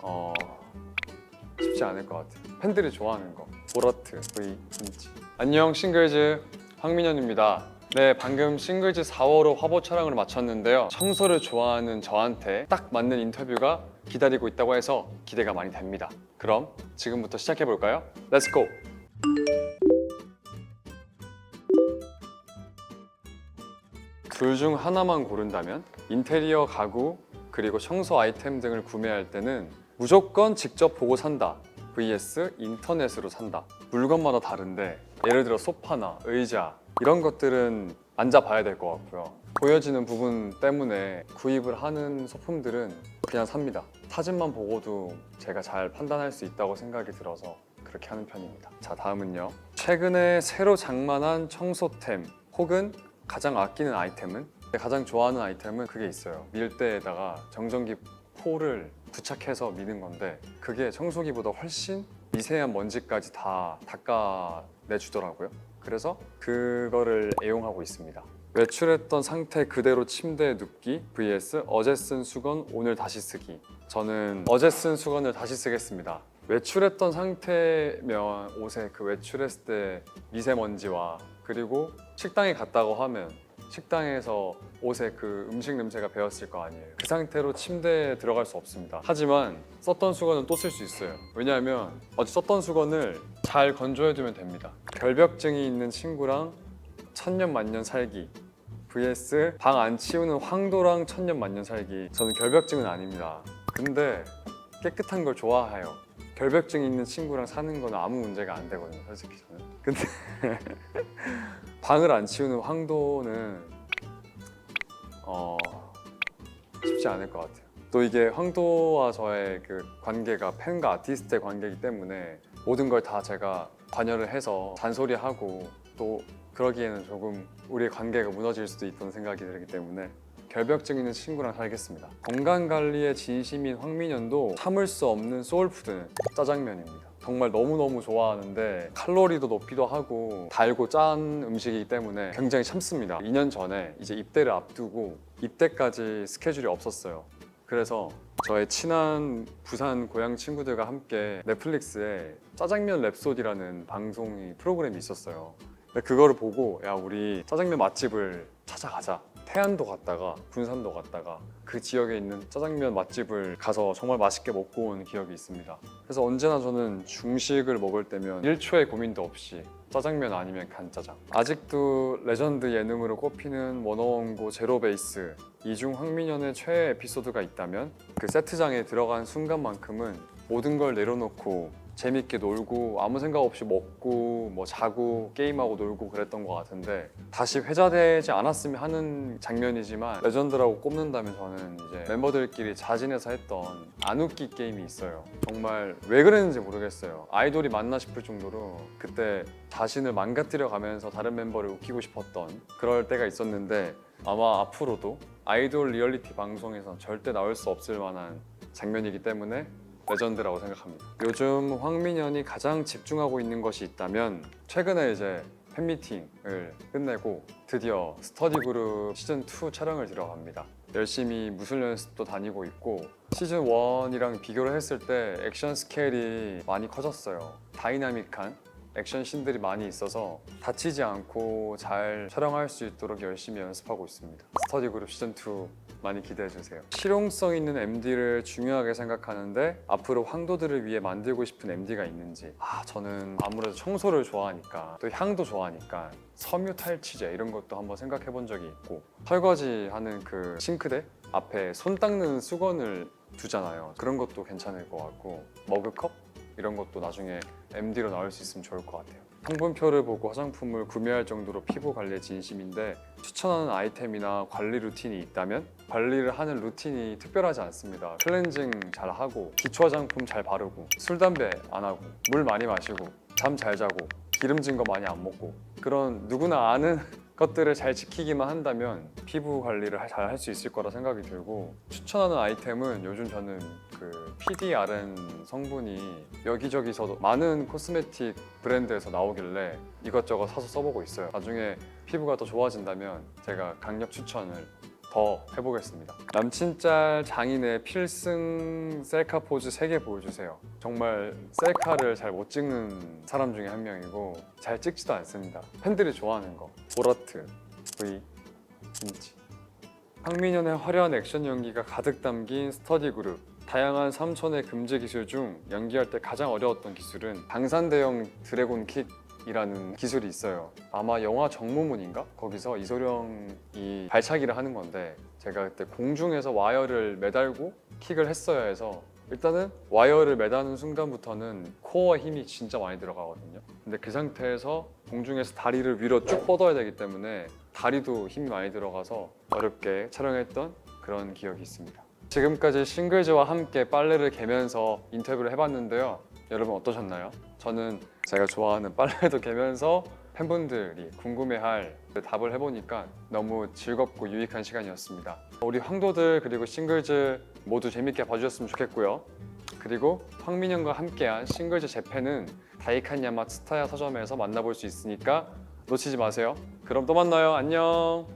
어 쉽지 않을 것 같아요. 팬들이 좋아하는 거 보라트 V 김치. 안녕 싱글즈 황민현입니다. 네, 방금 싱글즈 4월호 화보 촬영을 마쳤는데요. 청소를 좋아하는 저한테 딱 맞는 인터뷰가 기다리고 있다고 해서 기대가 많이 됩니다. 그럼 지금부터 시작해 볼까요? 렛츠 고! 둘 중 하나만 고른다면 인테리어 가구 그리고 청소 아이템 등을 구매할 때는 무조건 직접 보고 산다 vs 인터넷으로 산다. 물건마다 다른데 예를 들어 소파나 의자 이런 것들은 앉아봐야 될 것 같고요. 보여지는 부분 때문에 구입을 하는 소품들은 그냥 삽니다. 사진만 보고도 제가 잘 판단할 수 있다고 생각이 들어서 그렇게 하는 편입니다. 자, 다음은요. 최근에 새로 장만한 청소템 혹은 가장 아끼는 아이템은? 가장 좋아하는 아이템은 그게 있어요. 밀대에다가 정전기 포를 부착해서 미는 건데 그게 청소기보다 훨씬 미세한 먼지까지 다 닦아내주더라고요. 그래서 그거를 애용하고 있습니다. 외출했던 상태 그대로 침대에 눕기 vs 어제 쓴 수건 오늘 다시 쓰기. 저는 어제 쓴 수건을 다시 쓰겠습니다. 외출했던 상태면 옷에 그 외출했을 때 미세먼지와 그리고 식당에 갔다고 하면 식당에서 옷에 그 음식 냄새가 배었을 거 아니에요. 그 상태로 침대에 들어갈 수 없습니다. 하지만 썼던 수건은 또 쓸 수 있어요. 왜냐하면 어제 썼던 수건을 잘 건조해두면 됩니다. 결벽증이 있는 친구랑 천년 만년 살기 vs 방 안 치우는 황도랑 천년 만년 살기. 저는 결벽증은 아닙니다. 근데 깨끗한 걸 좋아해요. 결벽증 있는 친구랑 사는 건 아무 문제가 안 되거든요, 솔직히 저는. 근데 방을 안 치우는 황도는 쉽지 않을 것 같아요. 또 이게 황도와 저의 그 관계가 팬과 아티스트의 관계이기 때문에 모든 걸 다 제가 관여를 해서 잔소리하고 또 그러기에는 조금 우리의 관계가 무너질 수도 있다는 생각이 들기 때문에 결벽증 있는 친구랑 살겠습니다. 건강관리에 진심인 황민현도 참을 수 없는 소울푸드는 짜장면입니다. 정말 너무너무 좋아하는데 칼로리도 높기도 하고 달고 짠 음식이기 때문에 굉장히 참습니다. 2년 전에 이제 입대를 앞두고 입대까지 스케줄이 없었어요. 그래서 저의 친한 부산 고향 친구들과 함께 넷플릭스에 짜장면 랩소디라는 방송이 프로그램이 있었어요. 근데 그거를 보고 야 우리 짜장면 맛집을 찾아가자. 태안도 갔다가 군산도 갔다가 그 지역에 있는 짜장면 맛집을 가서 정말 맛있게 먹고 온 기억이 있습니다. 그래서 언제나 저는 중식을 먹을 때면 1초의 고민도 없이 짜장면 아니면 간짜장. 아직도 레전드 예능으로 꼽히는 원어원고 제로베이스 이중 황민현의 최애 에피소드가 있다면 그 세트장에 들어간 순간만큼은 모든 걸 내려놓고 재밌게 놀고 아무 생각 없이 먹고 뭐 자고 게임하고 놀고 그랬던 것 같은데 다시 회자되지 않았으면 하는 장면이지만 레전드라고 꼽는다면 저는 이제 멤버들끼리 자진해서 했던 안 웃기 게임이 있어요. 정말 왜 그랬는지 모르겠어요. 아이돌이 맞나 싶을 정도로 그때 자신을 망가뜨려 가면서 다른 멤버를 웃기고 싶었던 그럴 때가 있었는데 아마 앞으로도 아이돌 리얼리티 방송에서 절대 나올 수 없을 만한 장면이기 때문에 레전드라고 생각합니다. 요즘 황민현이 가장 집중하고 있는 것이 있다면 최근에 이제 팬미팅을 끝내고 드디어 스터디 그룹 시즌2 촬영을 들어갑니다. 열심히 무술 연습도 다니고 있고 시즌 1이랑 비교를 했을 때 액션 스케일이 많이 커졌어요. 다이나믹한 액션 씬들이 많이 있어서 다치지 않고 잘 촬영할 수 있도록 열심히 연습하고 있습니다. 스터디 그룹 시즌2 많이 기대해주세요. 실용성 있는 MD를 중요하게 생각하는데 앞으로 황도들을 위해 만들고 싶은 MD가 있는지 저는 아무래도 청소를 좋아하니까 또 향도 좋아하니까 섬유 탈취제 이런 것도 한번 생각해 본 적이 있고 설거지하는 그 싱크대 앞에 손 닦는 수건을 두잖아요. 그런 것도 괜찮을 것 같고 머그컵? 이런 것도 나중에 MD로 나올 수 있으면 좋을 것 같아요. 성분표를 보고 화장품을 구매할 정도로 피부 관리에 진심인데 추천하는 아이템이나 관리 루틴이 있다면 관리를 하는 루틴이 특별하지 않습니다. 클렌징 잘 하고 기초 화장품 잘 바르고 술, 담배 안 하고 물 많이 마시고 잠 잘 자고 기름진 거 많이 안 먹고 그런 누구나 아는 것들을 잘 지키기만 한다면 피부 관리를 잘 할 수 있을 거라 생각이 들고 추천하는 아이템은 요즘 저는 그 PDRN 성분이 여기저기서 많은 코스메틱 브랜드에서 나오길래 이것저것 사서 써보고 있어요. 나중에 피부가 더 좋아진다면 제가 강력 추천을 더 해보겠습니다. 남친 짤 장인의 필승 셀카 포즈 3개 보여주세요. 정말 셀카를 잘 못 찍는 사람 중에 한 명이고 잘 찍지도 않습니다. 팬들이 좋아하는 거 보라트, V, 김치. 황민현의 화려한 액션 연기가 가득 담긴 스터디 그룹. 다양한 삼촌의 금제 기술 중 연기할 때 가장 어려웠던 기술은 방산대형 드래곤 킥이라는 기술이 있어요. 아마 영화 정무문인가? 거기서 이소룡이 발차기를 하는 건데 제가 그때 공중에서 와이어를 매달고 킥을 했어야 해서 일단은 와이어를 매다는 순간부터는 코어 힘이 진짜 많이 들어가거든요. 근데 그 상태에서 공중에서 다리를 위로 쭉 뻗어야 되기 때문에 다리도 힘이 많이 들어가서 어렵게 촬영했던 그런 기억이 있습니다. 지금까지 싱글즈와 함께 빨래를 개면서 인터뷰를 해봤는데요. 여러분 어떠셨나요? 저는 제가 좋아하는 빨래도 개면서 팬분들이 궁금해할 답을 해보니까 너무 즐겁고 유익한 시간이었습니다. 우리 황도들 그리고 싱글즈 모두 재밌게 봐주셨으면 좋겠고요. 그리고 황민현과 함께한 싱글즈 재팬은 다이칸 야마 츠타야 서점에서 만나볼 수 있으니까 놓치지 마세요. 그럼 또 만나요. 안녕.